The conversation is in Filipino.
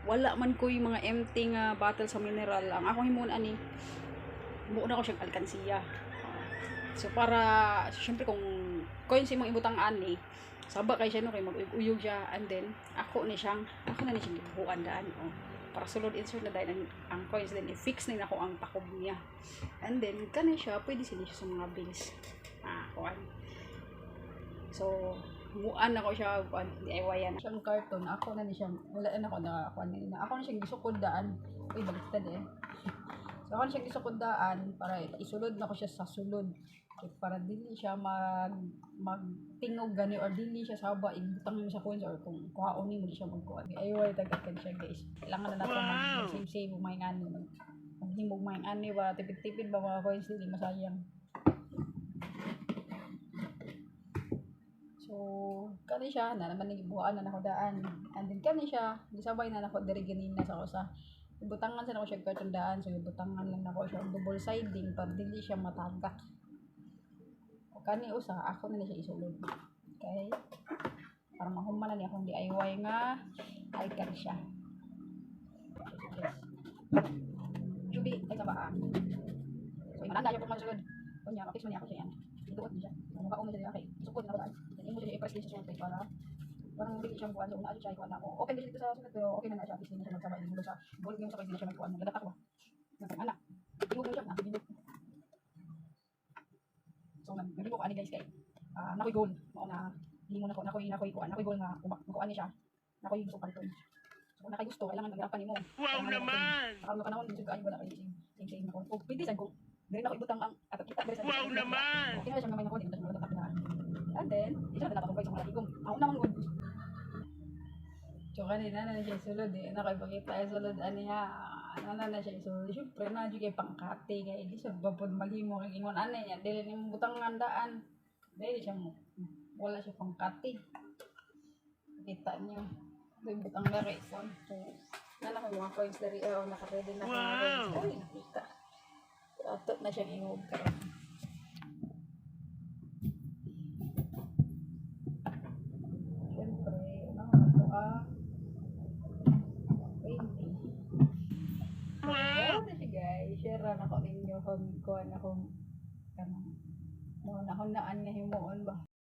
wala man ko yung mga empty nga bottle sa mineral. Ang ako himon ani, muna ko siyang alkansiya. So para syempre kung coins imong ibutang ani, saba kay siya no kay mag-uyog siya, and then ako na siyang gibuhuan daan para sulod insert na dahil ang coins, then i-fix na ako ang takob niya, and then kani siya pwede sila siya sa mga bills kuan. So muan ako siya kuan DIY yan siyang carton. Ako na ni siya, wala na ako na kuan na ako na siyang gisukod daan. Uy baliktad so ako na siyang gisukod daan para isulod na ko siya sa sulod, para dili siya magtingog gani or dili siya saba ibutang mo sa coins, or kung kuhaon mo di siya magkuan. DIY tagad siya guys. Kailangan na nato mag-save may ngani, maghimog may ngani ba, tipid-tipid ba mga coins, dili masayang. So kani siya na naman gibuhaan na nako daan, and then kani siya gisabay na nako diri ganina sa usa ibutangan sa nako siya carton daan. So ibutangan lang nako siya double siding para dili siya matagak. O kani usa ako na ni siya isulod, okay, para mahuman na ni akong DIY nga icon siya. Jubi ay sa baa, so imananda siya pag magsulod kunya kapis man ako siya yan iduot niya mukha ko na siya kay sukod na ba then imo siya i-press din sa sulod para parang dili siya buwan. So una siya ikuan ako okay din dito sa sulod, pero okay na siya kasi na siya magsabay din sa ball game sa kay din siya magkuan nagadak ako nagana imo siya na imo. So nagbibo ko ani guys kay nakoy goal mao na limo na ko nakoy kuan nakoy goal nga kuan ni siya nakoy gusto palton. So kung nakay gusto kailangan maghirapan nimo. Wow naman ang kanawon din kay wala kay sing ko o pwede sa ko dili na ko ibutang ang ato kita diri sa wow naman okay na siya gamay na ko din sa mga tatak na, and then isa na dapat ko sa mga igom ako naman good. So kanina na siya sulod nakipakita ay sulod ani ha na siya sulod. Syempre na jud kay pangkate kay di sa babod malimo kay ingon ani nya dili nimo butang ngandaan dili siya mo wala siya pangkate kita niyo dili butang lari so na ko mga coins diri naka-ready na ko coins nakita atot na siya ingog karon. Syempre ano ito 20. Wow na siya guys, share na ko ninyo kung kuan akong kanang mo na hunaan nga himuon ba.